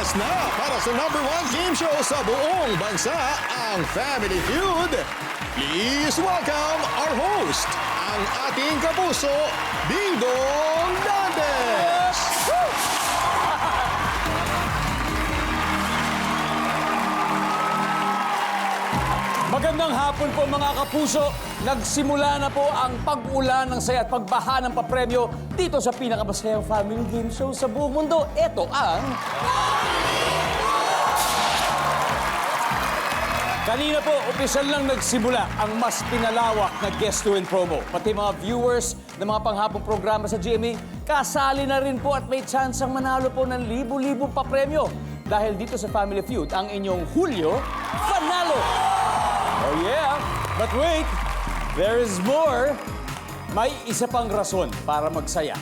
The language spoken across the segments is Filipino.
Lumalabas na para sa #1 game show sa buong bansa, ang Family Feud. Please welcome our host, ang ating kapuso, Ding Dong Dantes! Magandang hapon po mga kapuso. Nagsimula na po ang pag-ulan ng saya at pagbaha ng papremyo dito sa pinakamasayang family game show sa buong mundo. Ito ang... Kanina po, opisyal lang nagsimula ang mas pinalawak na Guess to Win promo. Pati mga viewers ng mga panghapong programa sa GMA, kasali na rin po at may chance ang manalo po ng libo-libong papremyo. Dahil dito sa Family Feud, ang inyong Hulyo, Panalo! Oh yeah, but wait, there is more. May isa pang rason para magsaya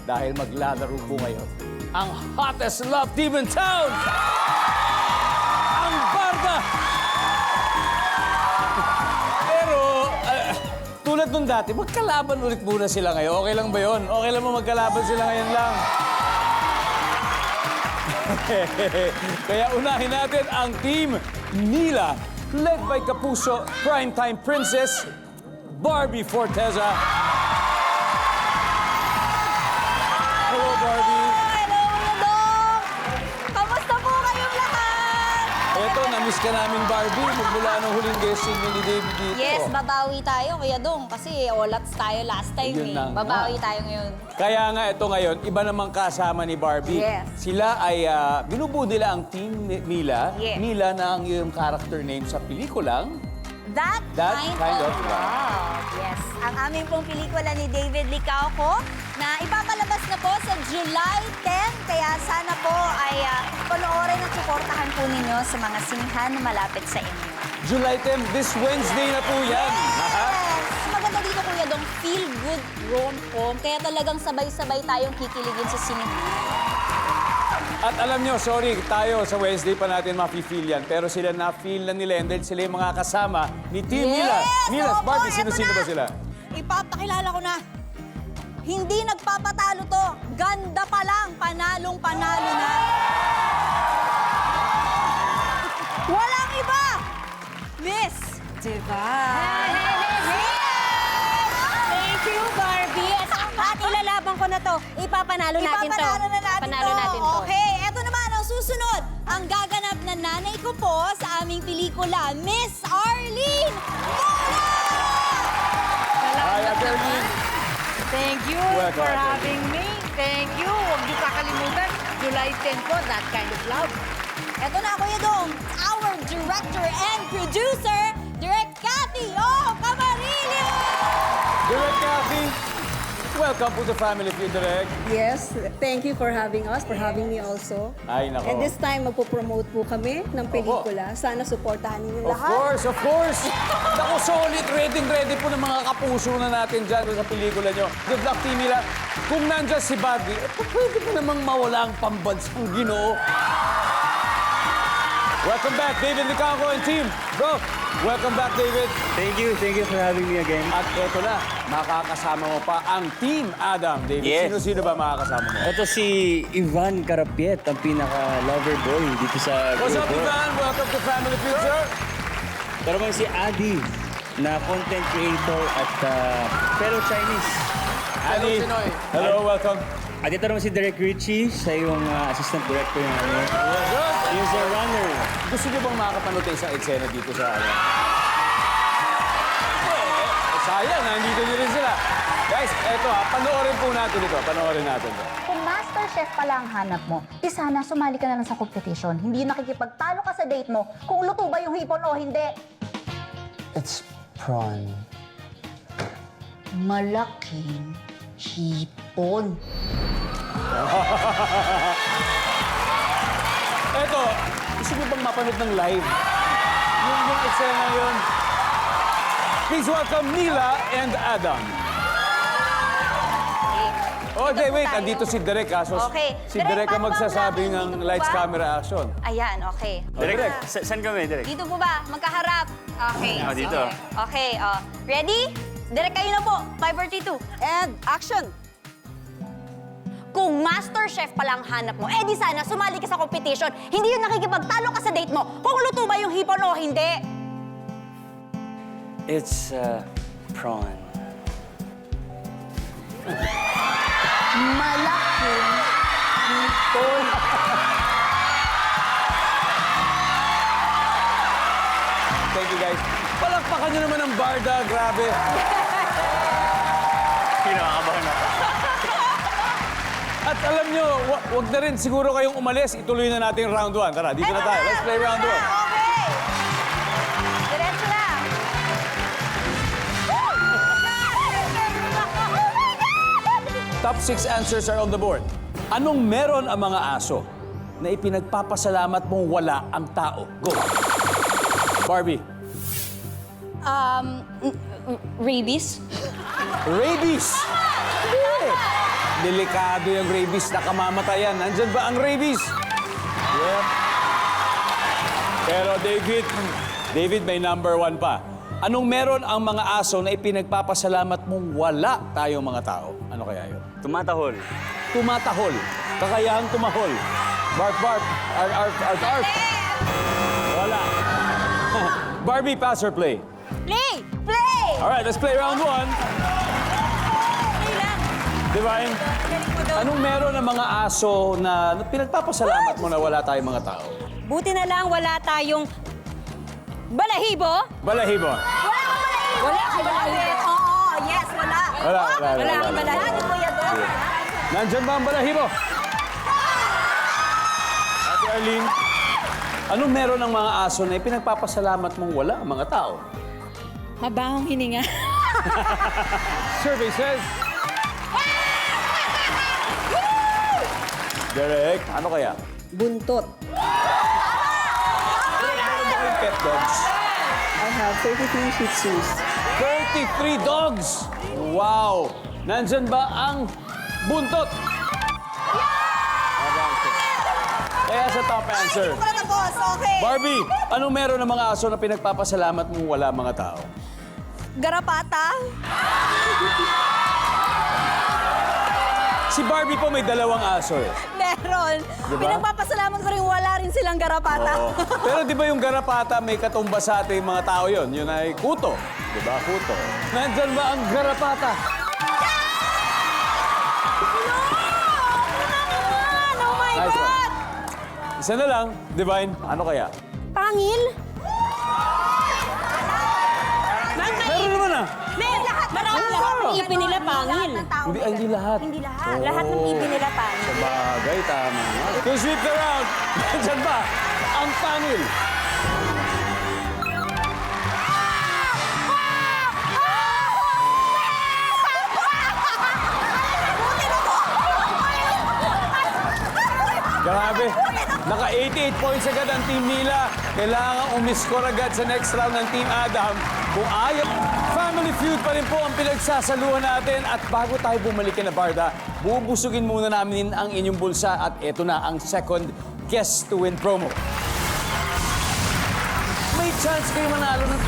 dahil maglalaro po ngayon ang hottest love team in town, ang Barda. Pero tulad nung dati, magkalaban ulit muna sila ngayon. Okay lang ba yun? Okay lang mo magkalaban sila ngayon lang? Kaya unahin natin ang team Mila, led by Kapuso, Primetime Princess, Barbie Forteza. Hello, Barbie. Hello, Dong! Kamusta po kayong lahat? Eto, na-miss ka namin, Barbie, magmula ng huling guesting ni David dito. Yes, babawi tayo, Kuya Dong. Kasi olats tayo last time Yun eh. na nga. Babawi tayo ngayon. Kaya nga, ito ngayon, iba namang kasama ni Barbie. Yes. Sila ay, binubuo nila ang team Mila. Yes. Mila na ang iyong character name sa pelikulang. That kind of love. Yes. Ang aming pong pelikula ni David Licauco na ipapalabas na po sa July 10. Kaya sana po ay panoorin at suportahan po ninyo sa mga sinihan na malapit sa inyo. July 10, this Wednesday na po yan. Yes! Maganda dito, Kuya Dong, feel-good rom-com. Kaya talagang sabay-sabay tayong kikiligin sa sinihan. At alam nyo, sorry, tayo sa Wednesday pa natin mafe-feel yan. Pero sila na-feel na nila and then sila yung mga kasama ni Team Mila. Mila, Opo, Barbie, eto sino-sino na. ba sila? Ipapakilala ko na. Hindi nagpapatalo to. Ganda pa lang, panalong-panalo na. Walang iba! Miss Divine! Thank you, Barbie. At ilalaban ko na to. Ipapanalo natin to. Ipapanalo na natin Panalo natin to. Okay, eto naman ang susunod. Ang gaganap na nanay ko po sa aming pelikula, Miss Arlene Mola! Hi, Ate Arlene. Thank you Welcome, for Ate. having me. Thank you. Huwag niyo kakalimutan. July 10 po, That Kind of Love. Eto na, Kuya Dong, our director and producer, Direk Cathy O. Camarillo! Direk Cathy, welcome to the Family Feud, Direk. Yes, thank you for having us, for having me also. Ay, nako. And this time, magpo-promote po kami ng pelikula. Sana supportahan ninyo Of lahat. course, of course. Naku, solid, ready po ng mga kapuso na natin dyan sa pelikula nyo. Good luck, Team Mila. Kung nandyan si Barbie, pwede ka namang mawala ang pambansang Ginoo. Welcome back, David Licauco and team. Bro, welcome back, David. Thank you for having me again. At eto na, makakasama mo pa ang Team Adam, David. Yes. Sino-sino ba makakasama mo? Ito si Ivan Carapiet, ang pinaka-lover boy dito sa What's up, grupo. Ivan? Welcome to Family Feud, sir. Pero naman si Adi, na content creator at fellow Chinese. Ali, hello, welcome. At ito naman si Derek Ritchie, siya yung assistant director ng ano. Good. He's a runner. Gusto niyo bang makakapanood tayo sa eksena dito sa ano? Sayang, nandito din sila. Guys, eto panoorin po natin ito. Panoorin natin ito. Kung master chef pala ang hanap mo, di sana sumali ka na lang sa competition. Hindi nakikipagtalo ka sa date mo kung luto ba yung hipon o hindi. It's prawn. Malaking hipon. Eto, gusto niyo bang mapanood ng live? Yung eksena yun. Please welcome Mila and Adam. Okay, Dito po wait. tayo. Andito si Derek, ha? So, Okay. si Derek ang paano ba magsasabi ang ng dito po lights, ba? camera, action. Ayan, okay. Derek, saan kami, Derek? Dito po ba? Magkaharap. Okay. Oh, dito. Okay, ready? Direct kayo na po. 5, 4, 3, 2. And action! Kung master chef palang hanap mo, di sana sumali ka sa competition. Hindi yung nakikipagtalo ka sa date mo kung luto ba yung hipon o hindi. It's prawn. Malaking hipon. Thank you, guys. Palakpakan nyo naman ang Barda. Grabe. Kinakabahan ako. At alam nyo, wag na rin siguro kayong umalis. Ituloy na natin yung round 1. Tara, dito na tayo. Let's play round 1. Okay. Diretso na. Top 6 answers are on the board. Anong meron ang mga aso na ipinagpapasalamat mong wala ang tao? Go. Barbie. Rabies? Rabies. Hindi. Delikado yung rabies. Nakamatay yan. Nandyan ba ang rabies? Yep. Pero David may number 1 pa. Anong meron ang mga aso na ipinagpapasalamat mong wala tayong mga tao? Ano kaya yun? Tumatahol. Tumatahol. Kakayahang tumahol. Bark, bark. Arf, arf, arf, arf. Wala. Barbie, pass or play? Play! Play! Alright, let's play round 1. Play lang. Divine, anong meron ng mga aso na pinagpapasalamat mo na wala tayong mga tao? Buti na lang wala tayong balahibo. Balahibo. Wala kang balahibo. Oo, yes, wala. Wala. Wala kang balahibo, Kuya Dong. Nandyan ba ang balahibo? Ate Arlene, anong meron ng mga aso na pinagpapasalamat mong wala ang mga tao? Mabahong hininga. Survey says... Derek, ano kaya? Buntot. Meron ba kayong pet dogs? I have 33 Shih Tzus. 33 dogs! Wow! Nandyan ba ang buntot? Kaya sa top answer. Wala na, boss. Okay. Barbie, anong meron ng mga aso na pinagpapasalamat mong wala mga tao? Garapata. Si Barbie po may 2 aso eh. Meron. Diba? Pinagpapasalamat ko rin wala rin silang garapata. Oo. Pero di ba yung garapata may katumba sa ating mga tao yon? Yun ay kuto. Di ba? Kuto. Nandyan ba ang garapata? Oh my Nice one. God! Isa na lang. Divine, ano kaya? Pangil? Meron naman ah. Lahat ng ipin nila pangil. Hindi lahat. Hindi lahat. Lahat ng ipin nila pangil. Bagay, tama. To sweep the round, nandyan ba ang pangil? Grabe. Naka 88 points agad ang team nila. Kailangan umiscore agad sa next round ng Team Adam. Kung ayaw, Family Feud pa rin po ang pinagsasaluhan natin. At bago tayo bumalik na Barda, bubusugin muna namin ang inyong bulsa. At eto na ang second Guess to Win promo. May chance kayo manalo ng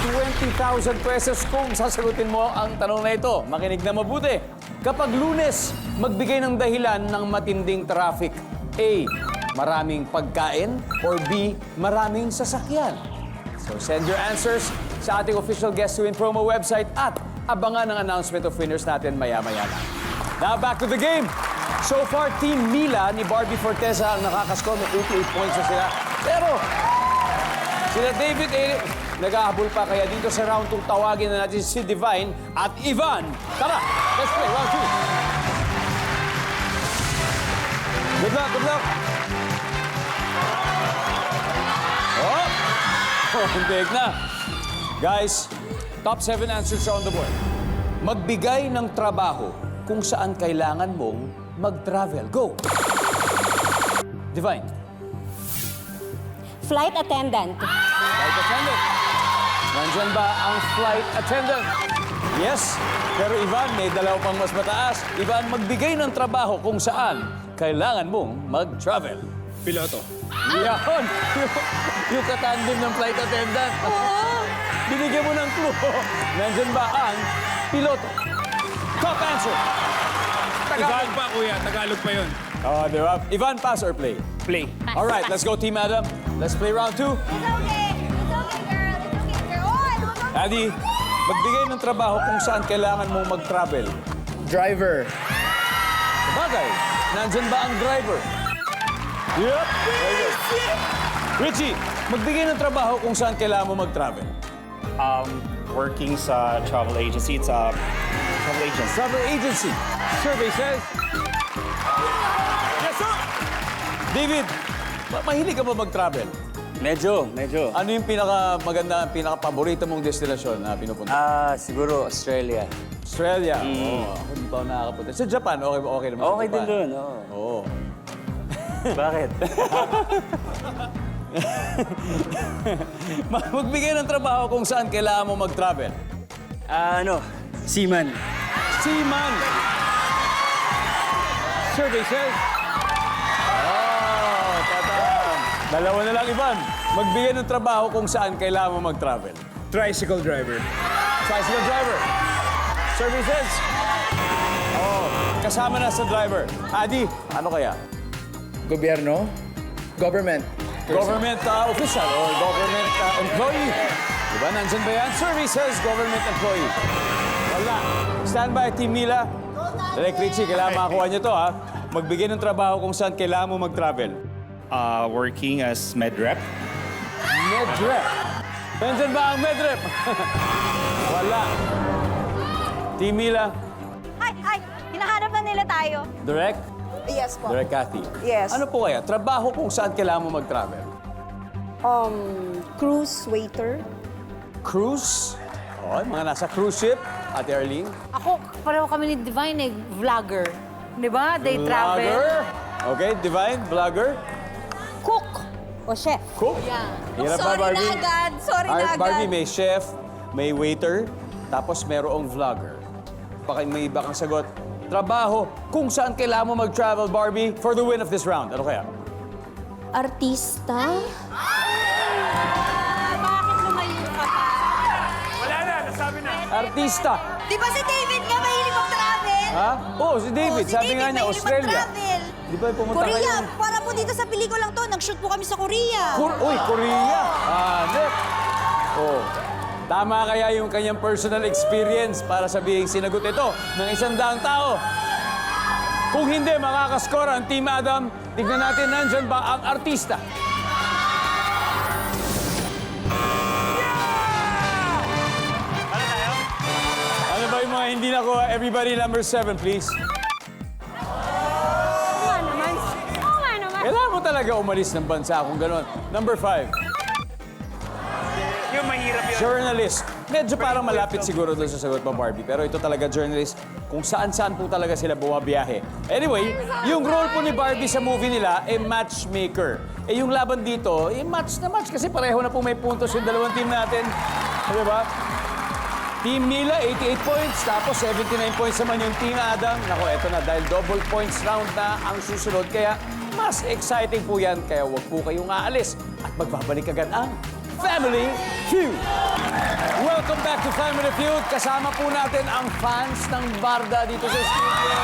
20,000 pesos kung sasagutin mo ang tanong na ito. Makinig na mabuti. Kapag Lunes, magbigay ng dahilan ng matinding traffic. A, maraming pagkain, or B, maraming sasakyan. So send your answers sa ating official Guess to Win promo website at abangan ang announcement of winners natin maya-maya na. Now back to the game. So far, Team Mila ni Barbie Forteza ang nakakascore ng 88 points na sila. Pero sila David nag-ahabol pa, kaya dito sa round 2 tawagin na natin si Divine at Ivan. Tara, let's play round 2. Good luck, good luck. Oh, big na. Guys, top 7 answers are on the board. Magbigay ng trabaho kung saan kailangan mong mag-travel. Go! Divine. Flight attendant. Flight attendant. Nandyan ba ang flight attendant? Yes. Pero Ivan, may 2 pang mas mataas. Ivan, magbigay ng trabaho kung saan kailangan mong mag-travel. Piloto. Yan! Yung katandem ng flight attendant. Binigyan mo ng clue. Nandyan ba ang piloto? Top answer. Tagalog pa, kuya. Tagalog pa yun. Oh, di ba? Ivan, pass or play? Play. All right, let's go, Team Adam. Let's play round 2. It's okay. It's okay, girl. It's okay, girl. Oh, Adi, magbigay ng trabaho kung saan kailangan mong mag-travel. Driver. Bagay, nandyan ba ang driver? Yep. Very good. Richie, magbigay ng trabaho kung saan kailangan mo mag-travel. Working sa travel agency. It's a travel agency. Travel agency. Survey says... Yes, sir! David, mahilig ka ba mag-travel? Medyo. Ano yung pinakamaganda, pinaka-paborito mong destinasyon na pinupunta? Siguro Australia. Australia. Oo, ako hindi pa ako nakakapunta. Sa Japan, okay naman sa Okay Japan. din doon, oo. Oo. Bakit? Magbigay ng trabaho kung saan kailangan mo mag-travel. Seaman. Seaman. Survey says... Oh, tatam. Dalawa na lang, Ivan. Magbigay ng trabaho kung saan kailangan mo mag-travel. Tricycle driver. Tricycle driver. Survey says... Oh, kasama na sa driver. Adi, ano kaya? Gobyerno. Government. Government official or government employee. Diba? Nandyan ba yan? Survey says government employee. Wala. Stand by, Team Mila. Direk Richie, kailangan makakuha niyo to, ha? Magbigay ng trabaho kung saan kailangan mo mag-travel. Working as med rep. Medrep. Nandyan ba ang medrep? Wala. Team Mila. Hi! Hinahanap na nila tayo. Direk? Yes po. Direk Cathy. Yes. Ano po kaya? Trabaho kung saan kailangan mo mag-travel? Cruise waiter. Cruise? Oh, mga nasa cruise ship. Ate Arlene. Ako, pareho kami ni Divine, vlogger. Di ba? They travel. Vlogger. Okay, Divine, vlogger. Cook. O chef. Cook. Yeah. Hirap ba, Sorry na Barbie? agad. Sorry na agad. Barbie, may chef, may waiter, tapos merong vlogger. Baka may iba kang sagot. Trabaho, kung saan kailangan mo mag-travel, Barbie, for the win of this round. Ano kaya? Artista? Bakit lumayo ka pa? Wala na, nasabi na. Artista. Di ba si David nga mahilig mag-travel? Ha? Oo, si David. Si Sabi David nga niya, mahilig Australia. mag-travel. Di ba pumunta Korea, kayo? para po dito sa pelikulang to, nag-shoot po kami sa Korea. Uy, Korea. Hanep. Oh. Tama kaya yung kanyang personal experience para sabihing sinagot ito ng 100 tao? Kung hindi, makakaskor ang Team Adam. Tignan natin nandyan ba ang artista. Ano ba yung mga hindi nakuha? Everybody, number 7, please. Kailangan mo talaga umalis ng bansa kung gano'n. Number 5. Yung mahirap yun. Journalist. Medyo parang malapit siguro doon sa sagot mo, Barbie. Pero ito talaga journalist. Kung saan-saan po talaga sila bumabiyahe. Anyway, yung role po ni Barbie sa movie nila, matchmaker. Yung laban dito, match na match. Kasi pareho na po may puntos yung dalawang team natin. Di ba? Team Mila, 88 points. Tapos 79 points naman yung Team Adam. Nako, eto na. Dahil double points round na ang susunod. Kaya mas exciting po yan. Kaya huwag po kayong aalis. At magbabalik agad ang Family Feud. Welcome back to Family Feud. Kasama po natin ang fans ng Barda dito sa studio.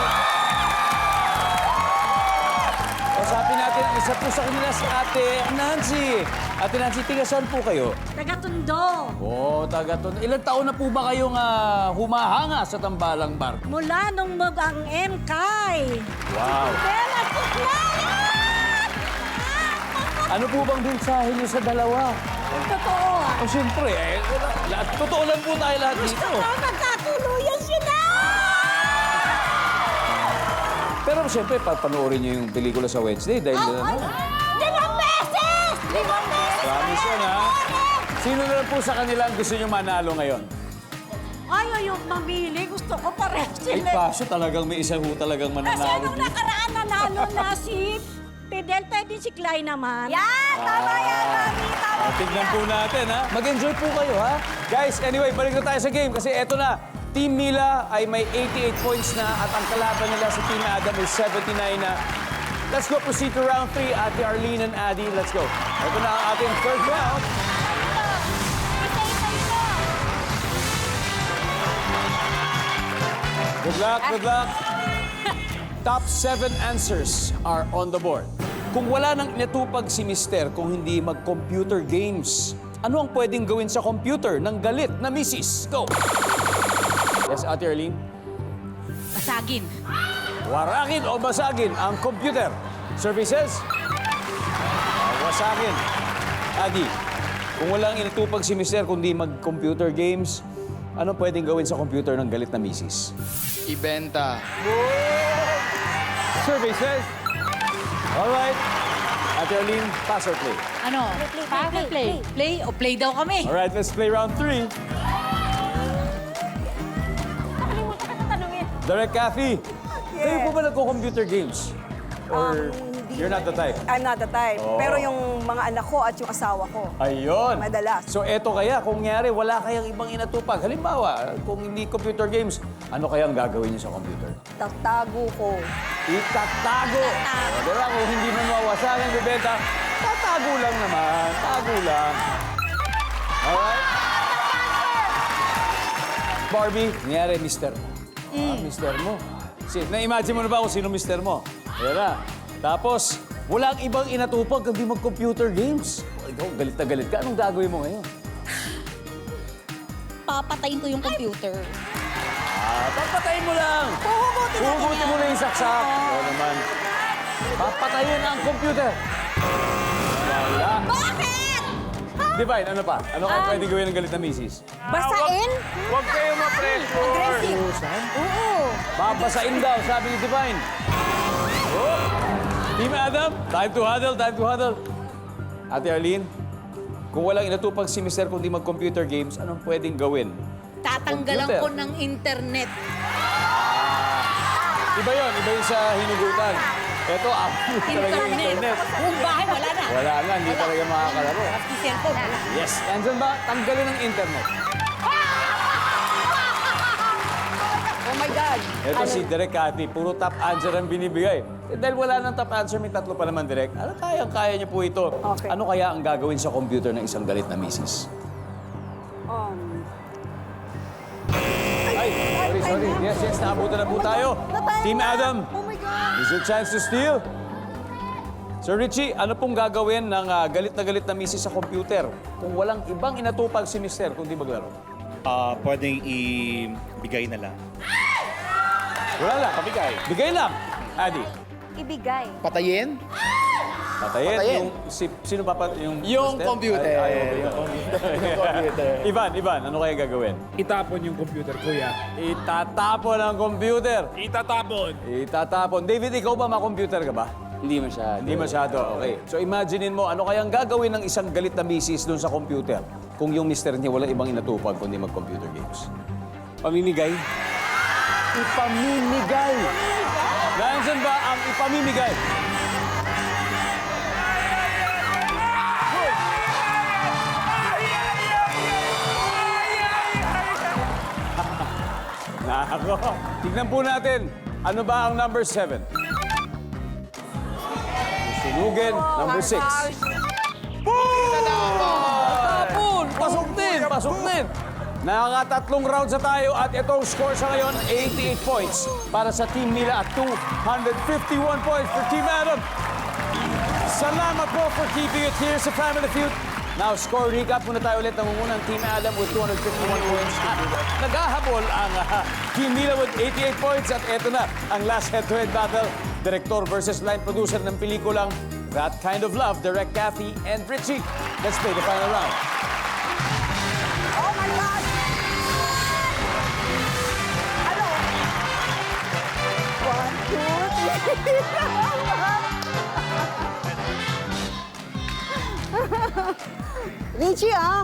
Usapin natin ang isa po sa kanila si Ate Nancy. Ate Nancy, tiga saan po kayo? Taga-Tondo. Oh, taga-Tondo. Ilang taon na po ba kayong humahanga sa Tambalang Bar? Mula nung mag-ang MKay. Wow. Bella Tuklaya! Ano po bang mensahe niyo sa dalawa? Ang totoo Oh, siyempre, totoo lang po tayo lahat dito. Magkatuluyan sila! Pero siyempre, panoorin niyo yung pelikula sa Wednesday dahil... Limang beses! Limang beses! Promise yan, ha? Sino na lang po sa kanila ang gusto niyo manalo ngayon? Ayaw yung mamili. Gusto ko pareho Ay, sila. kaso talagang may isa ho talagang Kasi mananalo nung dito. nakaraan nanalo na si Fidel, pwede si Clay naman. Yan! Tama yan, Mami! Tama Tignan po natin, ha? Mag-enjoy po kayo, ha? Guys, anyway, balik na tayo sa game kasi eto na. Team Mila ay may 88 points na at ang kalaban nila sa Team Adam is 79 na. Let's go proceed to round 3. Ate Arlene and Addy, let's go. Ito na ang ating third round. Good luck, good luck. Top 7 answers are on the board. Kung wala nang inatupag si Mister kung hindi mag-computer games, ano ang pwedeng gawin sa computer ng galit na misis? Go! Yes, Ate Arlene? Basagin. Warakin o basagin ang computer? Services? Wasagin. Adi, kung walang inatupag si Mister kundi mag-computer games, ano pwedeng gawin sa computer ng galit na misis? Ibenta. Services? Alright. Ate Arlene, pass or play? Ano? Play. Play o play daw kami. Alright, let's play round 3. Direct Kathy, kayo po ba nagko-computer games? Or you're not the type? I'm not the type. Oh. Pero yung mga anak ko at yung asawa ko, Ayun. Madalas. So eto kaya, kung nangyari, wala kayang ibang inatupag. Halimbawa, kung hindi computer games, ano kaya ang gagawin niyo sa computer? tatago ko. Itatago. O, diba? Kung hindi mo mawasagan yung bibenta, tatago lang naman. Tago lang. Alright? Barbie, nangyari, mister mo. Mister mo. Na-imagine mo na ba kung sino mister mo? Ayan na. Tapos, walang ibang inatupag kundi mag-computer games. Ikaw, galit na galit ka. Anong gagawin mo ngayon? Papatayin ko yung computer. Papatayin mo lang. Huhugutin mo na yung saksak. Oo naman. Papatayin ang computer. Wala. Bakit? Divine, ano pa? Ano ang pwede gawin ng galit na misis? Basain? Huwag kayo ma-pressure. Oo. Babasain daw, sabi ni Divine. Oh. Team Adam, time to huddle, time to huddle. Ate Arlene, kung walang inatupag si Mister kundi mag-computer games, anong pwedeng gawin? Tatanggalan Computer. ko ng internet. Iba yun sa hinugutan. Ito, talaga yung internet. Kung bahay, wala na. Wala na, hindi talaga makakalaro. Kasi cellphone, wala. Yes, nandyan ba? Tanggalin ang internet. Oh my God. Ito si Direk Cathy, puro top answer ang binibigay. Dahil wala nang top answer, may tatlo pa naman, Direk. Ano kaya niyo po ito? Okay. Ano kaya ang gagawin sa computer ng isang galit na misis? Ay, sorry. Yes, naabutan na po tayo. Team Adam, Oh my God. is your chance to steal? Sir Richie, ano pong gagawin ng galit na misis sa computer kung walang ibang inatupag si Mister kundi maglaro? Pwedeng ibigay na lang. Wala lang. Pabigay. Bigay lang. Adi. Ibigay. Patayin? Patayin. Patayin. Sino papa? Yung Yung Mister? computer. Yung computer. Ivan, ano kaya gagawin? Itapon yung computer, kuya. Itatapon ang computer. Itatapon. Itatapon. David, ikaw ba ma-computer ka ba? Hindi masyado. Hindi masyado. Okay. So imaginein mo, ano kayang gagawin ng isang galit na misis doon sa computer kung yung mister niya wala ibang inatupag kundi mag-computer games? Pamimigay. Ipamimigay. Nandiyan ba ang ipamimigay? Nako. Tignan po natin. Ano ba ang number 7? Sunugin, number 6. Tapon! Pasok din! Pasok din! Nakakatatlong rounds na tayo at itong score sa ngayon, 88 points para sa Team Mila at 251 points for Team Adam. Salamat po for keeping it here sa Family Feud. Now, score recap muna tayo ulit. Nangungunang Team Adam with 251 points. At naghahabol ang Team Mila with 88 points. At eto na ang last head-to-head battle. Director versus line producer ng pelikulang That Kind of Love, Direct Kathy and Richie. Let's play the final round. Oh my God. Ano? 1, 2, 3. Richie, ah?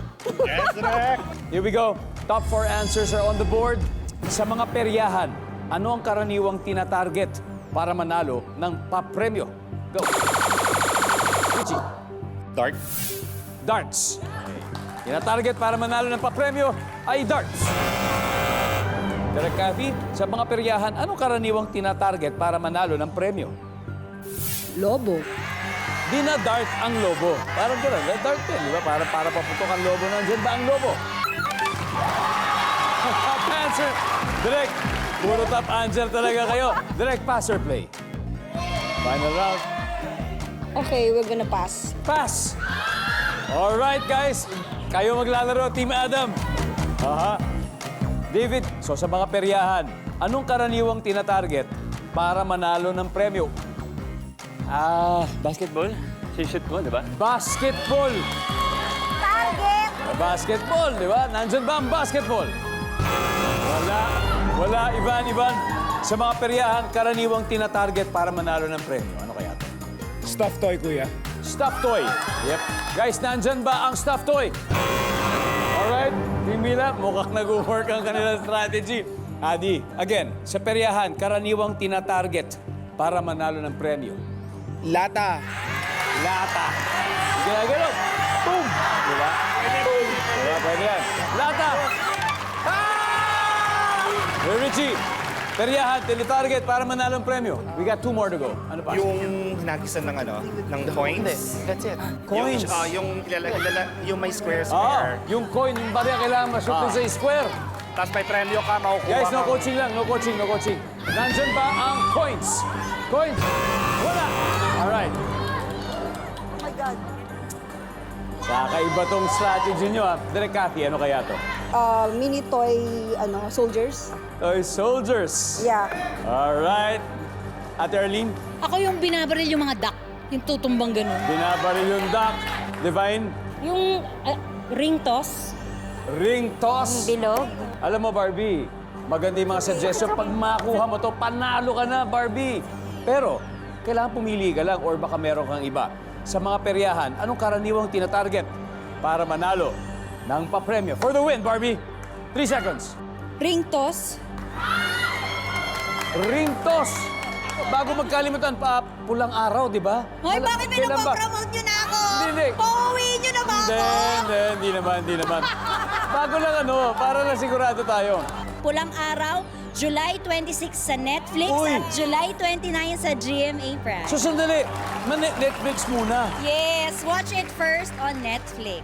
Here we go. Top 4 answers are on the board. Sa mga peryahan, ano ang karaniwang tinatarget para manalo ng papremyo? Go. Richie. Dart. Darts. Tinatarget para manalo ng papremyo ay darts. Direk Kathy, sa mga peryahan, ano karaniwang tinatarget para manalo ng premyo? Lobo. Dinadart ang lobo. Parang gano'n, dart din, di ba? Para paputok ang lobo. Nandiyan ba ang lobo? Top answer. Direk, puro top answer talaga kayo. Direk, pass or play? Final round. Okay, we're gonna pass. Pass! Alright, guys. Kayo maglalaro, Team Adam. Aha. David, so sa mga peryahan, anong karaniwang tinatarget para manalo ng premyo? Basketball? Shoot mo, di ba? Basketball! Target! Basketball, di ba? Nandyan ba ang basketball? Wala. Wala, Ivan. Sa mga peryahan, karaniwang tinatarget para manalo ng premyo. Ano kaya ito? Stuffed toy, kuya. Stuffed toy. Yep. Guys, nandyan ba ang stuffed toy? Alright, Team Mila, mukhang nag-work ang kanilang strategy. Adi, again, sa peryahan, karaniwang tinatarget para manalo ng premyo. Lata. Lata. Ginagano. Boom! Diba? Boom! Diba, pwede yan. Lata! Hey, Richie, peryahan, tinatarget para manalo ng premyo. We got 2 more to go. Ano pa? Yung hinagisan ng ng coins. That's it. Coins. Yung may square. Yung coin, yung barya, kailangan mashoot sa square. Tapos may premyo ka, makukuha Guys, no ka. coaching lang, no coaching. Nandyan ba ang coins? Coins? Wala. Alright. Oh my God. Kakaiba tong strategy nyo, ha? Direk Cathy, ano kaya to? Mini toy, soldiers. Toy soldiers. Yeah. Alright. Ate Arlene, Ako yung binabaril yung mga duck. Yung tutumbang ganun. binabaril yung duck. Divine, Yung ring toss. ring toss. Bilog. Alam mo, Barbie, maganda yung mga suggestion. Pag makuha mo to, panalo ka na, Barbie. Pero, kailangan pumili ka lang or baka meron kang iba. Sa mga peryahan, anong karaniwang tinatarget para manalo ng papremyo? For the win, Barbie. 3 seconds. Ring toss. Ring toss. Bago magkalimutan pa, pulang araw, di ba? Hoy, bakit Kailan ba? pinapopromote nyo na ako? Hindi. Pauwiin nyo na ba ako? Hindi naman. Bago lang para lang sigurado tayo. Pulang Araw, July 26 sa Netflix Uy. at July 29 sa GMA Prime. So, sandali. Netflix muna. Yes, watch it first on Netflix.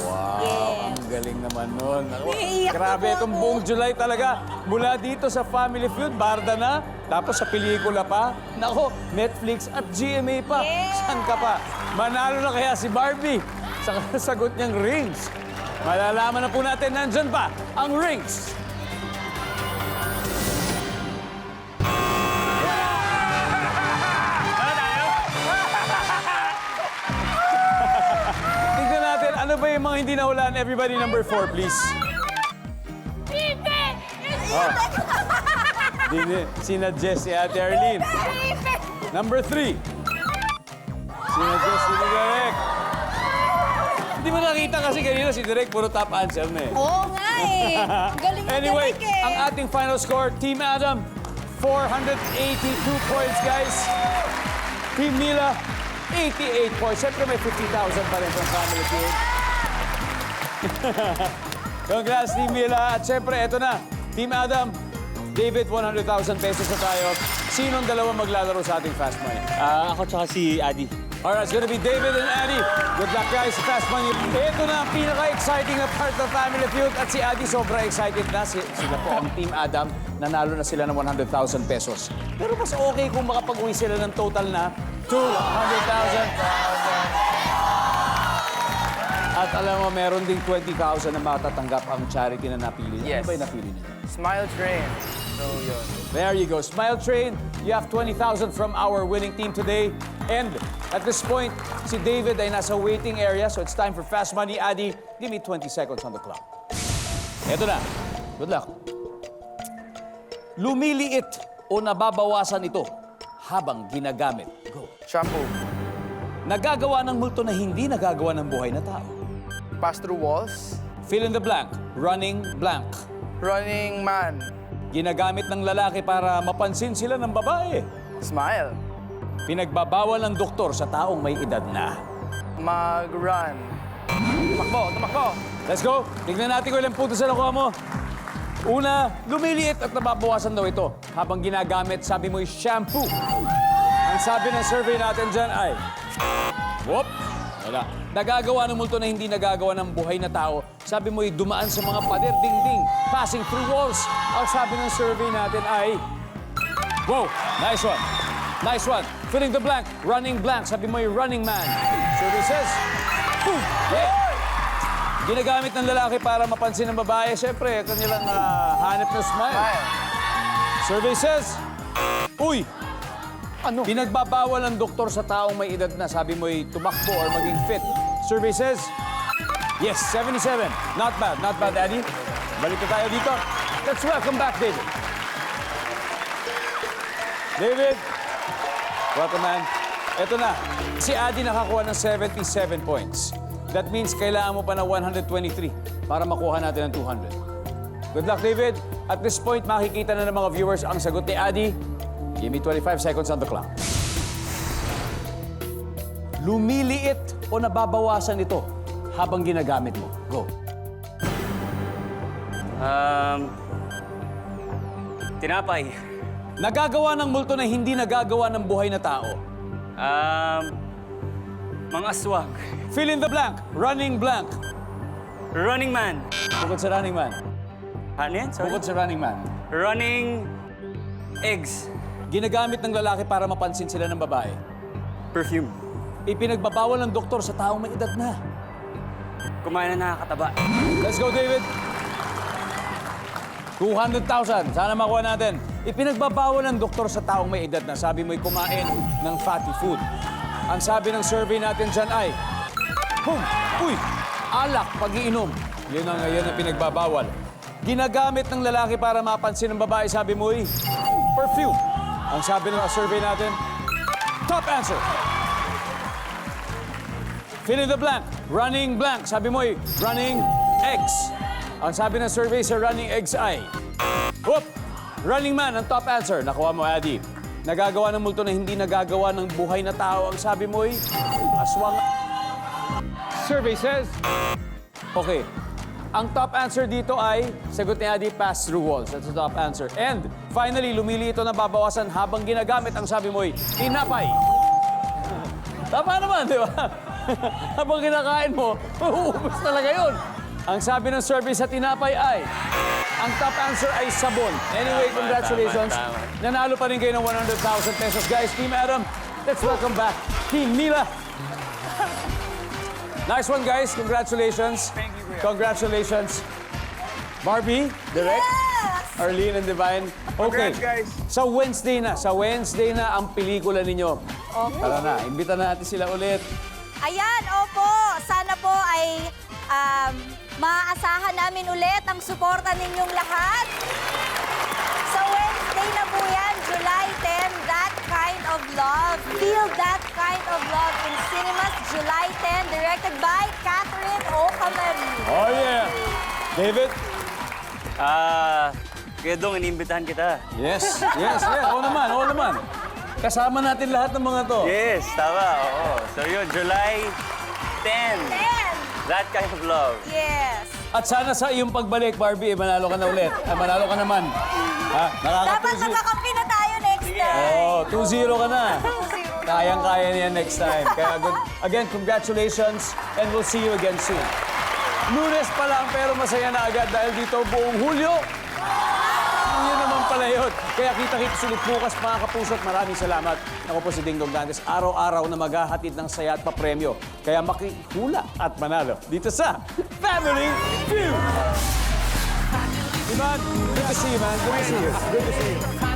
Wow, Yes. ang galing naman nun. Ako, Naiiyak grabe na po itong ako. buong July talaga. Mula dito sa Family Feud, Barda na, tapos sa pelikula pa. Nako, Netflix at GMA pa. Yeah. Saan ka pa? Manalo na kaya si Barbie sa sagot niyang rings. Malalaman na po natin nandyan pa ang rings. Tignan natin, ano ba yung mga hindi nahulaan? Everybody, number 4, please. Sinadjust si Ate Arlene. Number 3. Sinadjust si Direk. Hindi mo nakita kasi kanina si Direk puro top answer na eh. Oo nga eh. Galing na Anyway, Derek eh. ang ating final score, Team Adam, 482 points, guys. Team Mila, 88 points. Siyempre may 50,000 pa rin from Family Feud. Congrats, Team Mila. At siyempre, eto na. Team Adam, David, 100,000 pesos na tayo. Sinong dalawa maglalaro sa ating Fast Money? Ako tsaka si Adi. Alright, it's gonna be David and Addy. Good luck, guys, sa Fast Money. Ito na ang pinaka-exciting na part ng Family Feud. At si Addy, sobra excited na. Sila po ang Team Adam. Nanalo na sila ng 100,000 pesos. Pero mas okay kung makapag-uwi sila ng total na 200,000. At alam mo, meron ding 20,000 na matatanggap ang charity na napili. Yes. Ano ba yung napili niyo? Smile Train. So, yun. There you go. Smile Train, you have 20,000 from our winning team today. And at this point, si David ay nasa waiting area, so it's time for Fast Money. Adi, give me 20 seconds on the clock. Eto na. Good luck. Lumiliit o nababawasan ito habang ginagamit. Go. Shampoo. Nagagawa ng multo na hindi nagagawa ng buhay na tao. Pass through walls. Fill in the blank. Running blank. Running Man. Ginagamit ng lalaki para mapansin sila ng babae. Smile. Pinagbabawal ng doktor sa taong may edad na. Mag-run. Tumakbo. Let's go. Tignan natin kung ilang puntos na nakuha mo. Una, lumiliit at nababawasan daw ito. Habang ginagamit, sabi mo'y shampoo. Ang sabi ng survey natin dyan ay... Whoop! Wala. Nagagawa ng multo na hindi nagagawa ng buhay na tao. Sabi mo'y dumaan sa mga pader, dingding, passing through walls. Ang sabi ng survey natin ay... Wow! Nice one. Nice one. Filling the blank. Running blank. Sabi mo yung running man. Survey says, boom! Yeah! Ginagamit ng lalaki para mapansin ng babae. Siyempre, kanilang hanep na smile. Survey says, uy! Ano? Pinagbabawal ng doktor sa taong may edad na. Sabi mo'y tumakbo or maging fit. Survey says, yes, 77. Not bad, Daddy. Balik na tayo dito. Let's welcome back, David. David, welcome, man. Ito na. Si Adi nakakuha ng 77 points. That means kailangan mo pa ng 123 para makuha natin ang 200. Good luck, David. At this point, makikita na ng mga viewers ang sagot ni Adi. Give me 25 seconds on the clock. Lumiliit o nababawasan ito habang ginagamit mo? Go. Tinapay. Nagagawa ng multo na hindi nagagawa ng buhay na tao. Mga aswang. Fill in the blank. Running blank. Running man. Bukod sa running man. Ano yan? Sorry? Bukod sa running man. Running eggs. Ginagamit ng lalaki para mapansin sila ng babae. Perfume. Ipinagbabawal ng doktor sa taong may edad na. Kumain na nakakataba. Let's go, David. 200,000. Sana makuha natin. Ipinagbabawal ng doktor sa taong may edad na. Sabi mo'y kumain ng fatty food. Ang sabi ng survey natin dyan ay, uy, alak, pag-iinom. Yun ang pinagbabawal. Ginagamit ng lalaki para mapansin ng babae, sabi mo'y perfume. Ang sabi ng survey natin, top answer. Fill in the blank. Running blank. Sabi mo'y running eggs. Ang sabi ng survey sa running eggs ay, whoop! Running man, ang top answer. Nakuha mo, Adi. Nagagawa ng multo na hindi nagagawa ng buhay na tao. Ang sabi mo'y aswang. Survey says, okay. Ang top answer dito ay, sagot ni Adi, pass through walls. That's the top answer. And finally, lumili ito na babawasan habang ginagamit. Ang sabi mo'y tinapay. Tama naman, di ba? Habang kinakain mo, uubos talaga yun. Ang sabi ng survey sa tinapay ay, ang top answer ay sabon. Anyway, congratulations. Nanalo pa rin kayo ng 100,000 pesos. Guys, Team Adam, let's welcome back Team Mila. Nice one, guys. Congratulations. Thank you, Kuya. Congratulations. Barbie, Direct, Yes! Arlene and Divine. Okay. Congrats, guys. Sa Wednesday na ang pelikula ninyo. Tara na, imbita na natin sila ulit. Ayan, opo. Sana po ay maaasahan namin ulit ang suporta ninyong lahat. Sa Wednesday na po yan, July 10, That Kind of Love. Feel That Kind of Love in cinemas, July 10, directed by Catherine O'Camari. Oh yeah. David? Kaya dong, iniimbitahan kita. Yes. Oo naman. Kasama natin lahat ng mga to. Yes, tama. Oo. So yun, July 10. 10! That Kind of Love. Yes. At sana sa iyong pagbalik, Barbie, manalo ka na ulit. Manalo ka naman. Ha? Dapat magkakampi na tayo next time. Oh, 2-0 ka na. Kayang-kaya niya next time. Kaya again, congratulations and we'll see you again soon. Lunes pa lang pero masaya na agad dahil dito buong Hulyo. Yun naman pala yun. Kaya kita-kita sulit bukas mga kapuso at maraming salamat. Ako po si Dingdong Dantes. Araw-araw na maghahatid ng saya at papremyo. Kaya makihula at manalo dito sa Family Feud! Iman, good to see you, man. Good to see you.